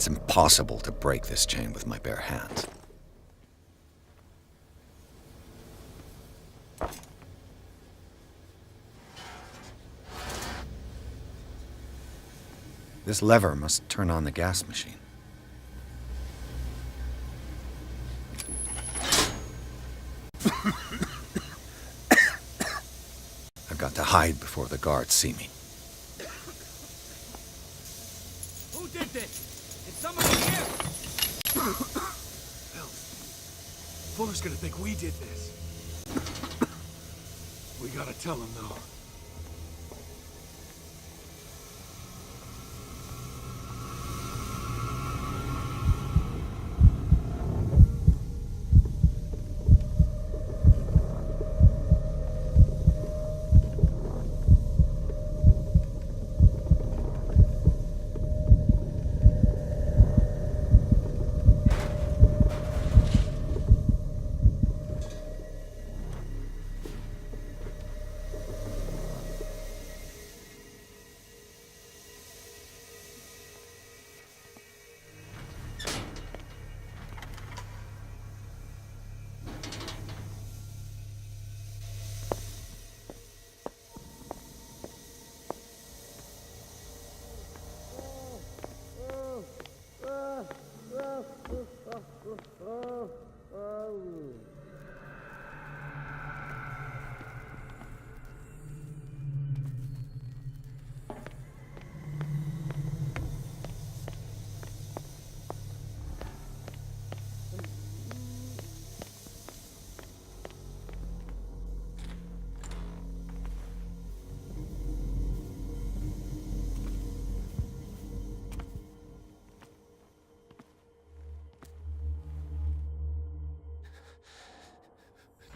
It's impossible to break this chain with my bare hands. This lever must turn on the gas machine. I've got to hide before the guards see me. Who did this? Did somebody here? Hell, Fuller's gonna think we did this. We gotta tell him, though.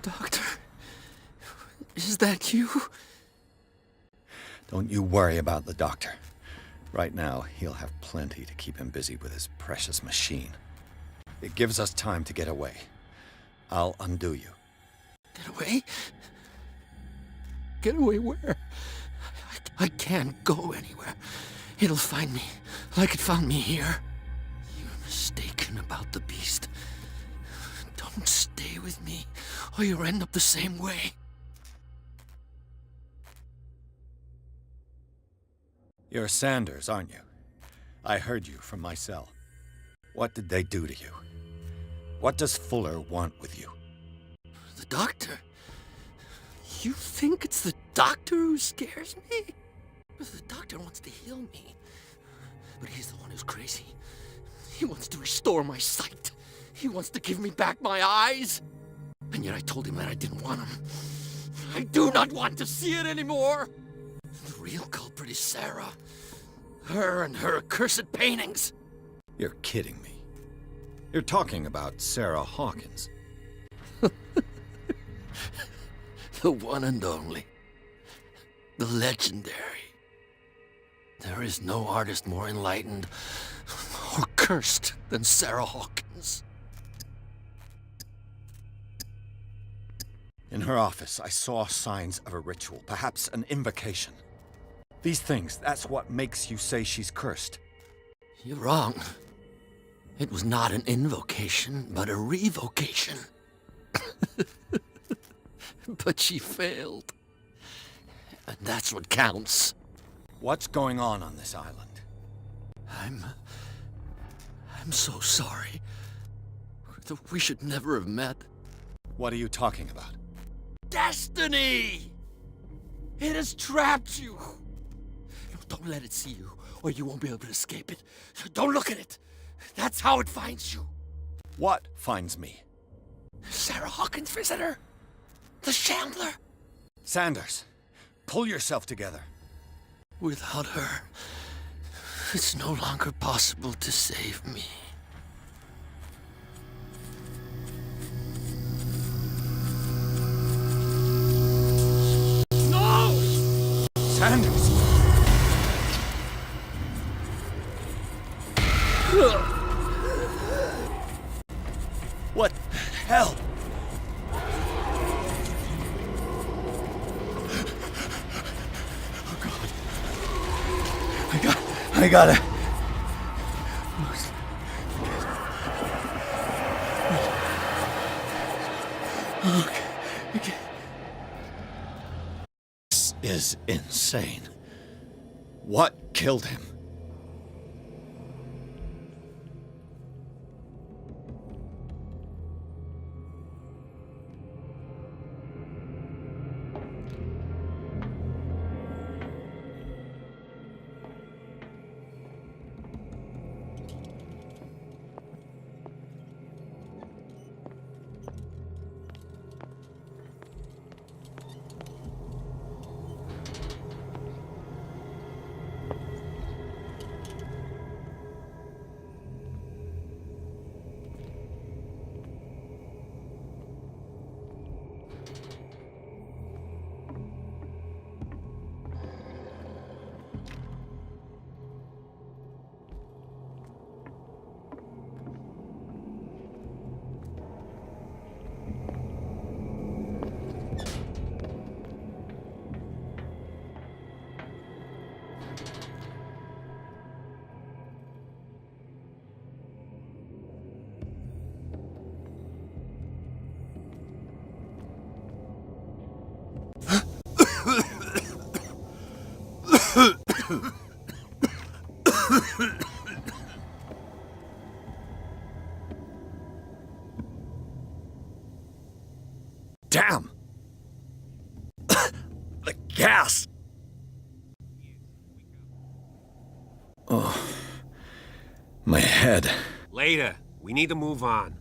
Doctor, is that you? Don't you worry about the doctor. Right now, he'll have plenty to keep him busy with his precious machine. It gives us time to get away. I'll undo you. Get away? Get away where? I can't go anywhere. It'll find me, like it found me here. You're mistaken about the beast. Don't stay with me, or you'll end up the same way. You're Sanders, aren't you? I heard you from my cell. What did they do to you? What does Fuller want with you? The doctor? You think it's the doctor who scares me? The doctor wants to heal me. But he's the one who's crazy. He wants to restore my sight. He wants to give me back my eyes. And yet I told him that I didn't want him. I do not want to see it anymore. The real culprit is Sarah. Her and her accursed paintings. You're kidding me. You're talking about Sarah Hawkins. The one and only. The legendary. There is no artist more enlightened or cursed than Sarah Hawkins. In her office, I saw signs of a ritual, perhaps an invocation. These things, that's what makes you say she's cursed. You're wrong. It was not an invocation, but a revocation. But she failed. And that's what counts. What's going on this island? I'm so sorry. We should never have met. What are you talking about? Destiny! It has trapped you. No, don't let it see you, or you won't be able to escape it. Don't look at it. That's how it finds you. What finds me? Sarah Hawkins' visitor. The Shambler. Sanders, pull yourself together. Without her, it's no longer possible to save me. No! Sanders! What the hell? Oh, God. I gotta... This is insane. What killed him? Damn! The gas! Oh, my head. Later. We need to move on.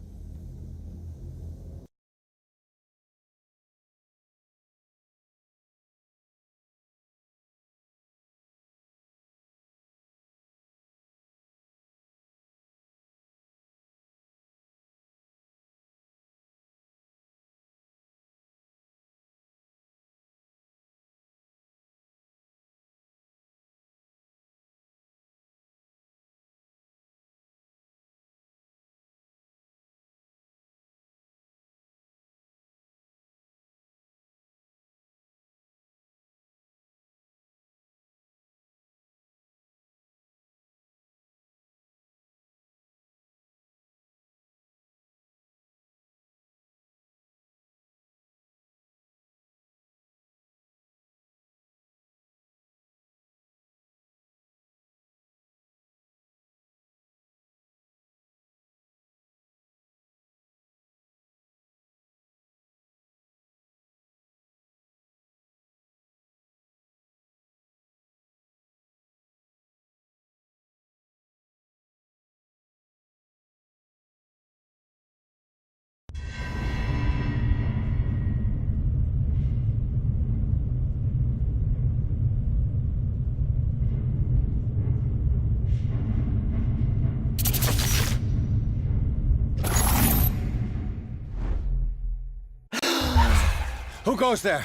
Who goes there?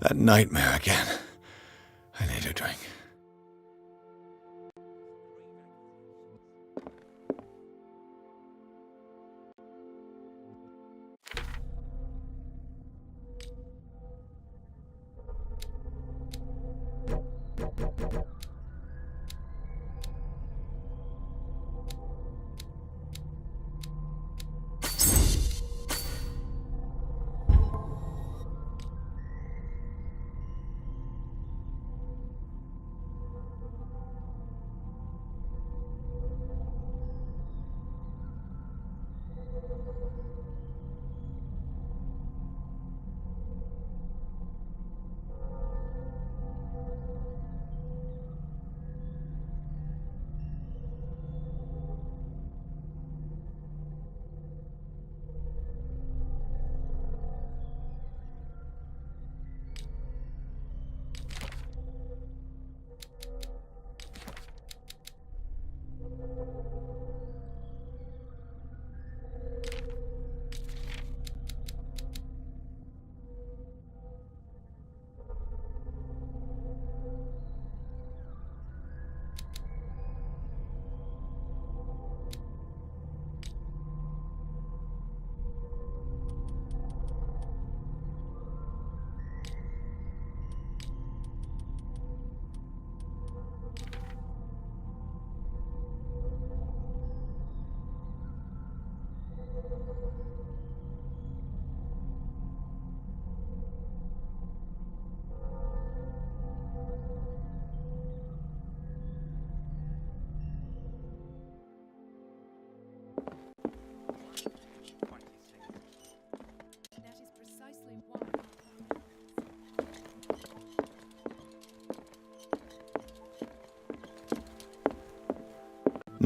That nightmare again. I need a drink.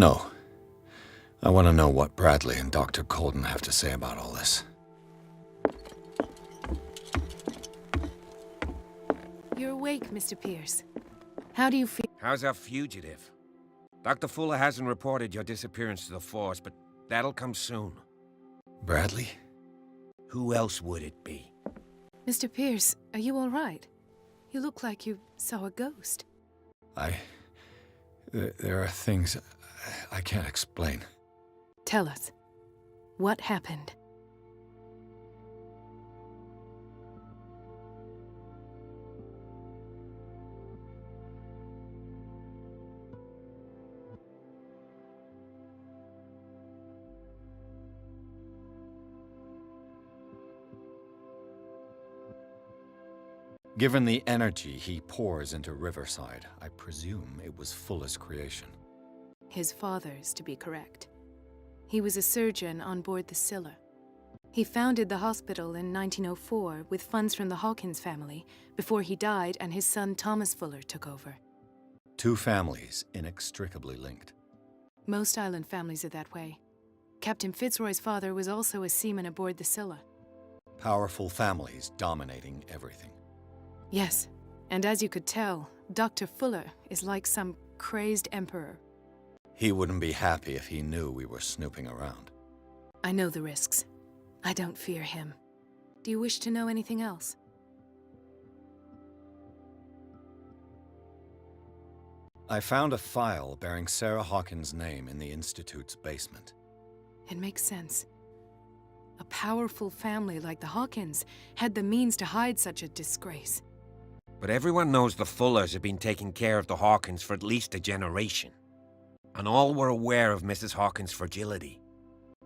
No. I want to know what Bradley and Dr. Colden have to say about all this. You're awake, Mr. Pierce. How do you feel? How's our fugitive? Dr. Fuller hasn't reported your disappearance to the Force, but that'll come soon. Bradley? Who else would it be? Mr. Pierce, are you all right? You look like you saw a ghost. There are things I can't explain. Tell us. What happened? Given the energy he pours into Riverside, I presume it was Fuller's creation. His father's, to be correct. He was a surgeon on board the Scylla. He founded the hospital in 1904 with funds from the Hawkins family before he died and his son Thomas Fuller took over. Two families inextricably linked. Most island families are that way. Captain Fitzroy's father was also a seaman aboard the Scylla. Powerful families dominating everything. Yes, and as you could tell, Dr. Fuller is like some crazed emperor. He wouldn't be happy if he knew we were snooping around. I know the risks. I don't fear him. Do you wish to know anything else? I found a file bearing Sarah Hawkins' name in the Institute's basement. It makes sense. A powerful family like the Hawkins had the means to hide such a disgrace. But everyone knows the Fullers have been taking care of the Hawkins for at least a generation. And all were aware of Mrs. Hawkins' fragility.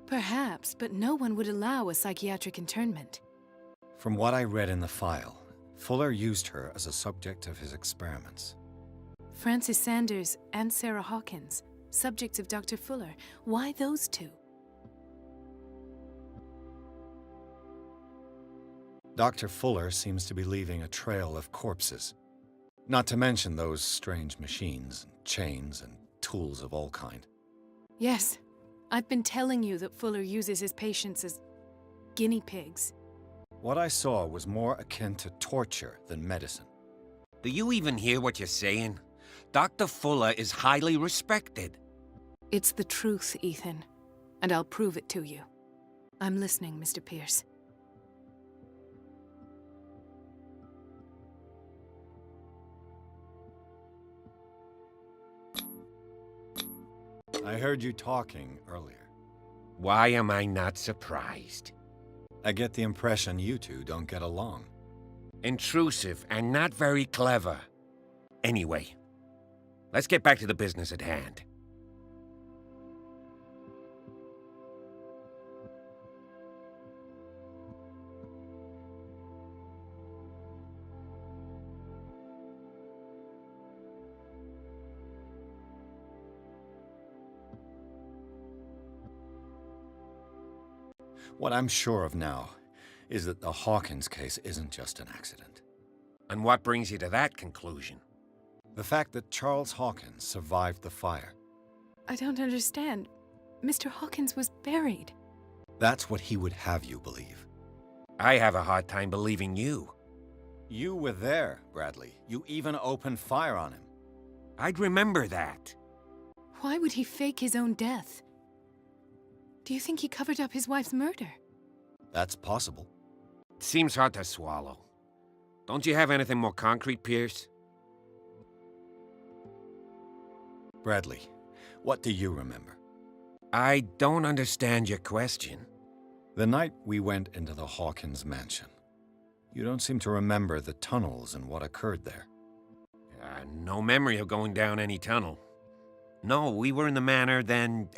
Perhaps, but no one would allow a psychiatric internment. From what I read in the file, Fuller used her as a subject of his experiments. Francis Sanders and Sarah Hawkins, subjects of Dr. Fuller. Why those two? Dr. Fuller seems to be leaving a trail of corpses. Not to mention those strange machines, chains, and tools of all kind. Yes, I've been telling you that Fuller uses his patients as guinea pigs. What I saw was more akin to torture than medicine. Do you even hear what you're saying? Dr. Fuller is highly respected. It's the truth, Ethan, and I'll prove it to you. I'm listening, Mr. Pierce. I heard you talking earlier. Why am I not surprised? I get the impression you two don't get along. Intrusive and not very clever. Anyway, let's get back to the business at hand. What I'm sure of now is that the Hawkins case isn't just an accident. And what brings you to that conclusion? The fact that Charles Hawkins survived the fire. I don't understand. Mr. Hawkins was buried. That's what he would have you believe. I have a hard time believing you. You were there, Bradley. You even opened fire on him. I'd remember that. Why would he fake his own death? Do you think he covered up his wife's murder? That's possible. It seems hard to swallow. Don't you have anything more concrete, Pierce? Bradley, what do you remember? I don't understand your question. The night we went into the Hawkins mansion. You don't seem to remember the tunnels and what occurred there. No memory of going down any tunnel. No, we were in the manor, then,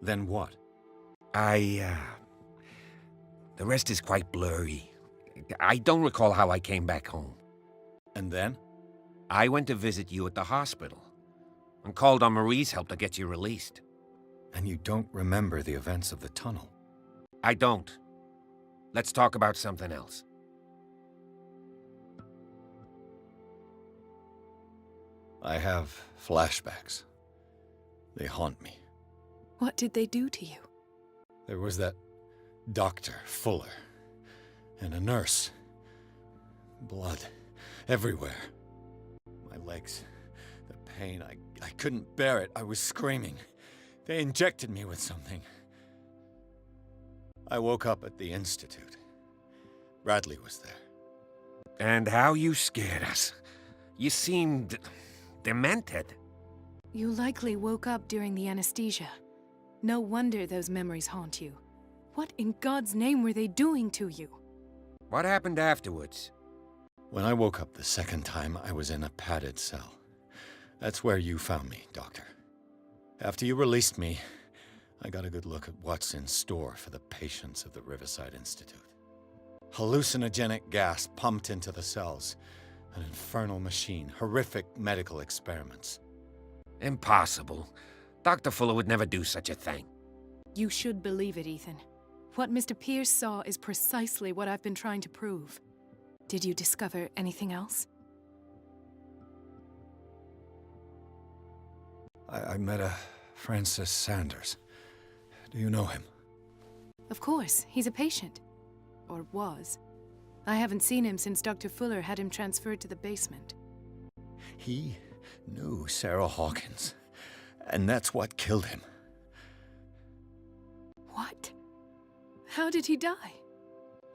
Then what? The rest is quite blurry. I don't recall how I came back home. And then? I went to visit you at the hospital and called on Marie's help to get you released. And you don't remember the events of the tunnel? I don't. Let's talk about something else. I have flashbacks. They haunt me. What did they do to you? There was that Dr. Fuller, and a nurse. Blood everywhere. My legs, the pain, I couldn't bear it. I was screaming. They injected me with something. I woke up at the Institute. Bradley was there. And how you scared us. You seemed demented. You likely woke up during the anesthesia. No wonder those memories haunt you. What in God's name were they doing to you? What happened afterwards? When I woke up the second time, I was in a padded cell. That's where you found me, Doctor. After you released me, I got a good look at what's in store for the patients of the Riverside Institute. Hallucinogenic gas pumped into the cells. An infernal machine. Horrific medical experiments. Impossible. Dr. Fuller would never do such a thing. You should believe it, Ethan. What Mr. Pierce saw is precisely what I've been trying to prove. Did you discover anything else? I met a Francis Sanders. Do you know him? Of course, he's a patient. Or was. I haven't seen him since Dr. Fuller had him transferred to the basement. He knew Sarah Hawkins, and that's what killed him. What? How did he die?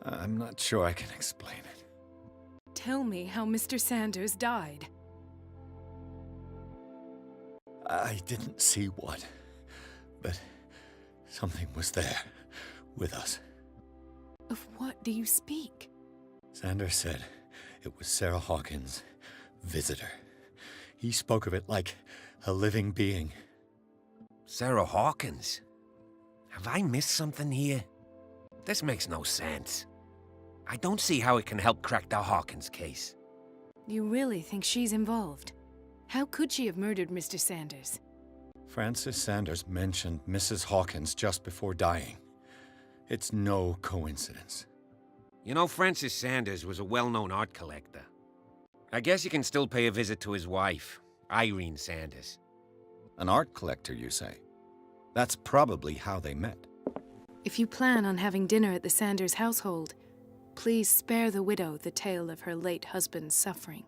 I'm not sure I can explain it. Tell me how Mr. Sanders died. I didn't see what, but something was there, with us. Of what do you speak? Sanders said it was Sarah Hawkins' visitor. He spoke of it like a living being. Sarah Hawkins? Have I missed something here? This makes no sense. I don't see how it can help crack the Hawkins case. You really think she's involved? How could she have murdered Mr. Sanders? Francis Sanders mentioned Mrs. Hawkins just before dying. It's no coincidence. You know, Francis Sanders was a well-known art collector. I guess you can still pay a visit to his wife, Irene Sanders. An art collector, you say? That's probably how they met. If you plan on having dinner at the Sanders household, please spare the widow the tale of her late husband's suffering.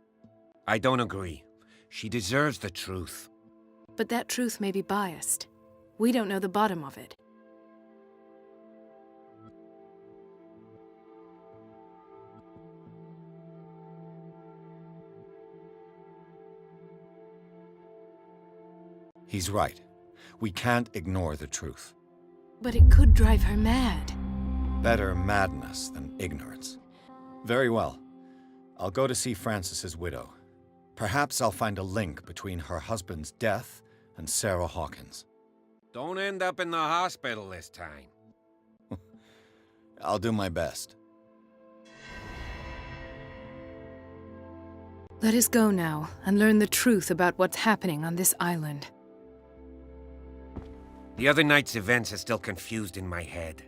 I don't agree. She deserves the truth. But that truth may be biased. We don't know the bottom of it. He's right. We can't ignore the truth. But it could drive her mad. Better madness than ignorance. Very well. I'll go to see Francis's widow. Perhaps I'll find a link between her husband's death and Sarah Hawkins. Don't end up in the hospital this time. I'll do my best. Let us go now and learn the truth about what's happening on this island. The other night's events are still confused in my head.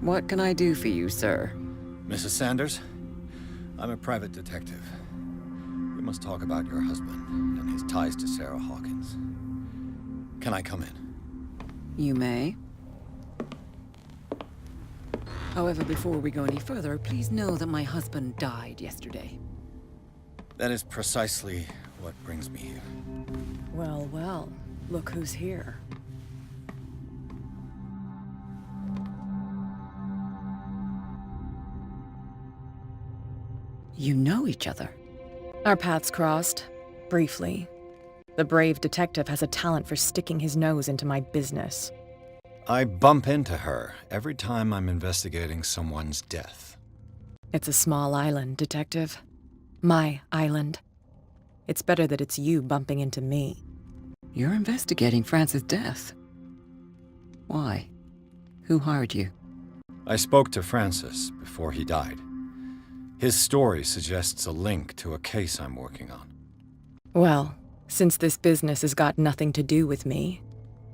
What can I do for you, sir? Mrs. Sanders, I'm a private detective. We must talk about your husband and his ties to Sarah Hawkins. Can I come in? You may. However, before we go any further, please know that my husband died yesterday. That is precisely what brings me here. Well, well, look who's here. You know each other. Our paths crossed, briefly. The brave detective has a talent for sticking his nose into my business. I bump into her every time I'm investigating someone's death. It's a small island, detective. My island. It's better that it's you bumping into me. You're investigating Francis' death. Why? Who hired you? I spoke to Francis before he died. His story suggests a link to a case I'm working on. Well, since this business has got nothing to do with me,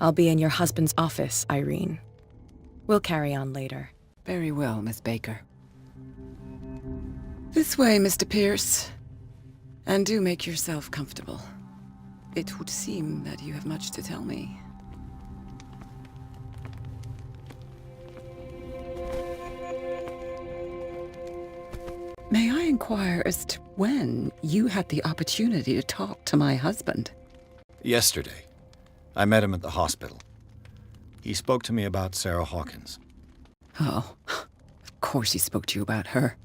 I'll be in your husband's office, Irene. We'll carry on later. Very well, Miss Baker. This way, Mr. Pierce. And do make yourself comfortable. It would seem that you have much to tell me. May I inquire as to when you had the opportunity to talk to my husband? Yesterday, I met him at the hospital. He spoke to me about Sarah Hawkins. Oh, of course he spoke to you about her.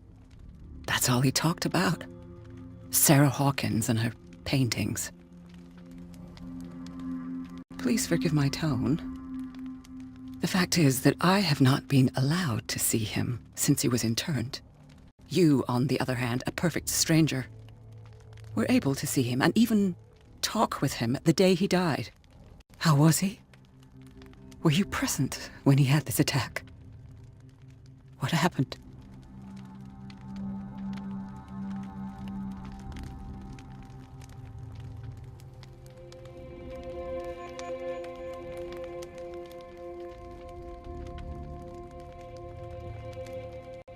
That's all he talked about. Sarah Hawkins and her paintings. Please forgive my tone. The fact is that I have not been allowed to see him since he was interned. You, on the other hand, a perfect stranger, were able to see him and even talk with him the day he died. How was he? Were you present when he had this attack? What happened?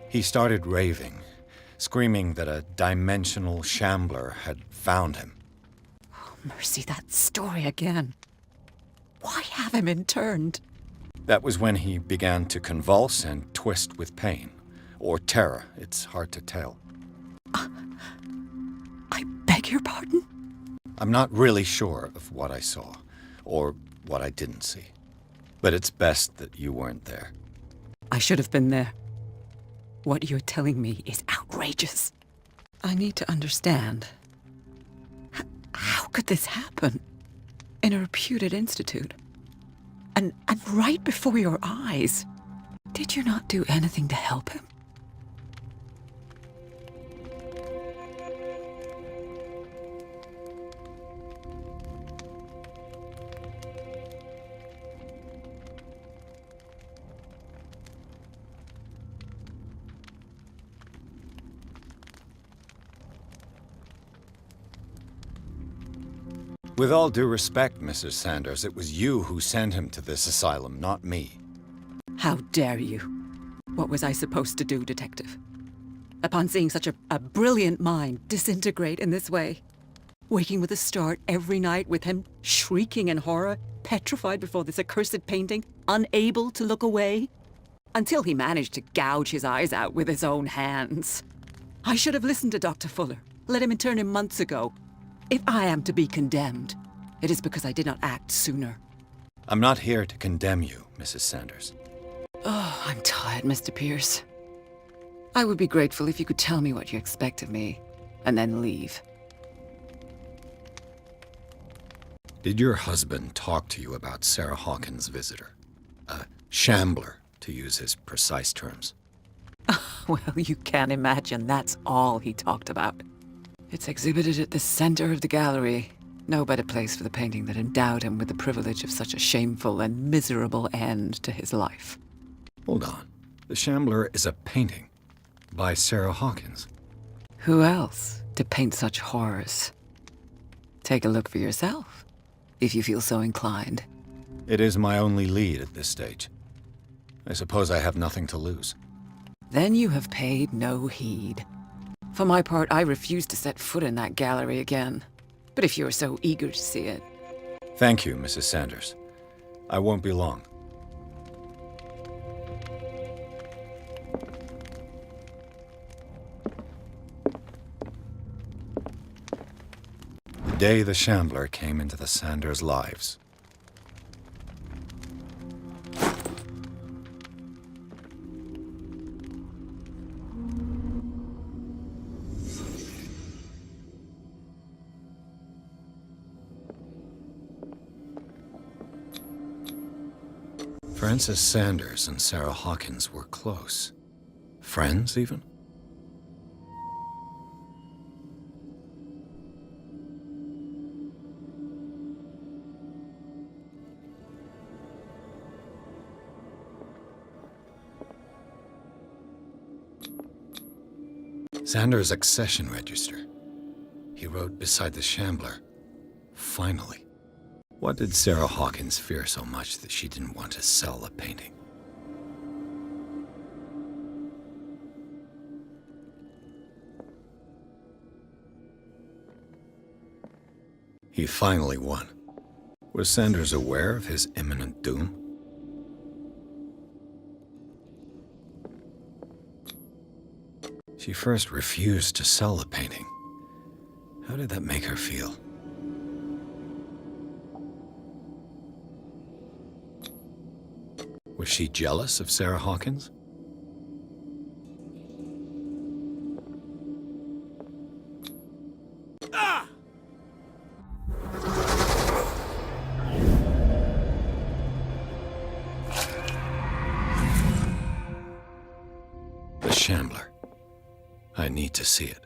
He started raving, screaming that a dimensional shambler had found him. Oh, mercy, that story again. Why have him interned? That was when he began to convulse and twist with pain. Or terror, it's hard to tell. I beg your pardon? I'm not really sure of what I saw, or what I didn't see. But it's best that you weren't there. I should have been there. What you're telling me is outrageous. I need to understand. How could this happen? In a reputed institute? And right before your eyes? Did you not do anything to help him? With all due respect, Mrs. Sanders, it was you who sent him to this asylum, not me. How dare you? What was I supposed to do, detective? Upon seeing such a brilliant mind disintegrate in this way? Waking with a start every night with him shrieking in horror, petrified before this accursed painting, unable to look away? Until he managed to gouge his eyes out with his own hands. I should have listened to Dr. Fuller, let him intern him months ago. If I am to be condemned, it is because I did not act sooner. I'm not here to condemn you, Mrs. Sanders. Oh, I'm tired, Mr. Pierce. I would be grateful if you could tell me what you expect of me, and then leave. Did your husband talk to you about Sarah Hawkins' visitor? A shambler, to use his precise terms. Well, you can imagine that's all he talked about. It's exhibited at the center of the gallery. No better place for the painting that endowed him with the privilege of such a shameful and miserable end to his life. Hold on. The Shambler is a painting by Sarah Hawkins. Who else to paint such horrors? Take a look for yourself, if you feel so inclined. It is my only lead at this stage. I suppose I have nothing to lose. Then you have paid no heed. For my part, I refuse to set foot in that gallery again. But if you're so eager to see it... Thank you, Mrs. Sanders. I won't be long. The day the Shambler came into the Sanders' lives. Frances Sanders and Sarah Hawkins were close. Friends, even? Sanders' accession register. He wrote beside the Shambler, "Finally." What did Sarah Hawkins fear so much that she didn't want to sell the painting? He finally won. Was Sanders aware of his imminent doom? She first refused to sell the painting. How did that make her feel? Was she jealous of Sarah Hawkins? The Shambler. I need to see it.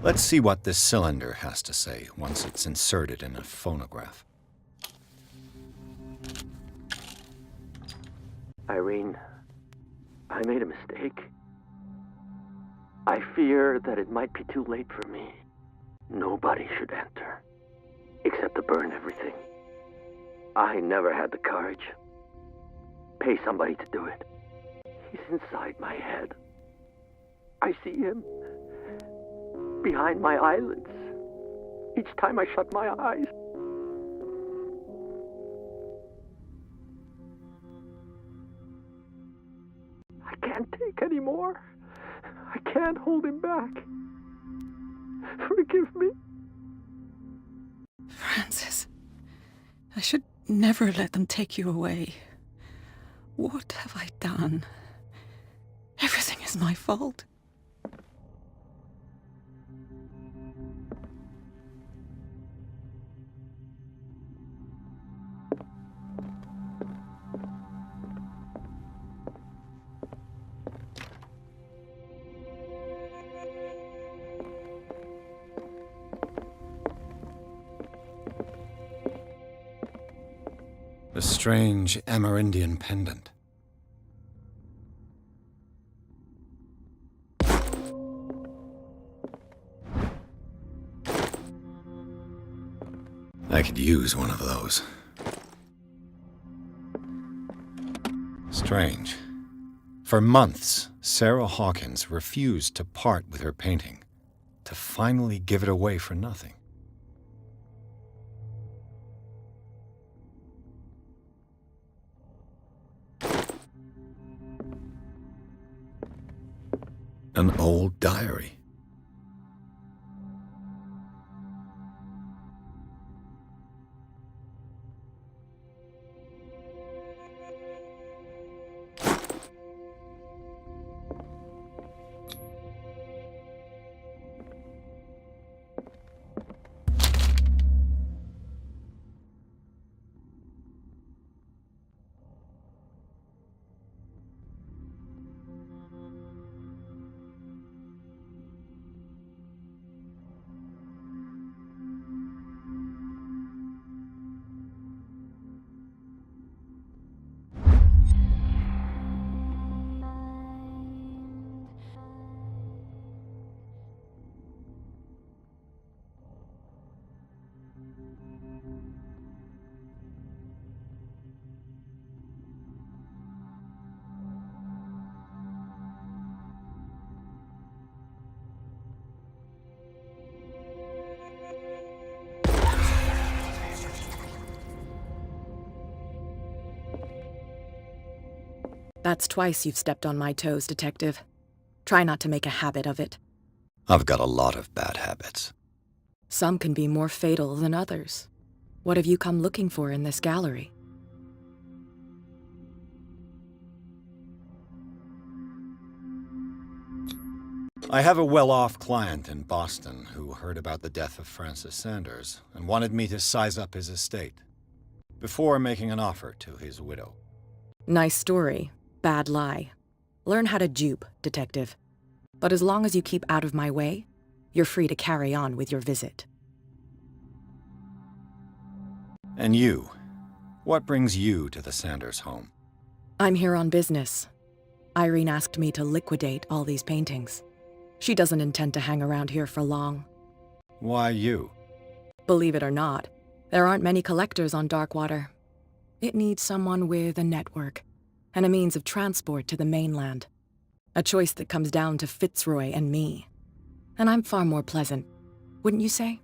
Let's see what this cylinder has to say once it's inserted in a phonograph. Irene, I made a mistake. I fear that it might be too late for me. Nobody should enter, except to burn everything. I never had the courage. Pay somebody to do it. He's inside my head. I see him behind my eyelids each time I shut my eyes. I can't take any more. I can't hold him back. Forgive me. Francis, I should never let them take you away. What have I done? Everything is my fault. A strange Amerindian pendant. I could use one of those. Strange. For months, Sarah Hawkins refused to part with her painting, to finally give it away for nothing. An old diary. That's twice you've stepped on my toes, Detective. Try not to make a habit of it. I've got a lot of bad habits. Some can be more fatal than others. What have you come looking for in this gallery? I have a well-off client in Boston who heard about the death of Francis Sanders and wanted me to size up his estate before making an offer to his widow. Nice story. Bad lie. Learn how to dupe, Detective. But as long as you keep out of my way, you're free to carry on with your visit. And you? What brings you to the Sanders home? I'm here on business. Irene asked me to liquidate all these paintings. She doesn't intend to hang around here for long. Why you? Believe it or not, there aren't many collectors on Darkwater. It needs someone with a network and a means of transport to the mainland. A choice that comes down to Fitzroy and me. And I'm far more pleasant, wouldn't you say?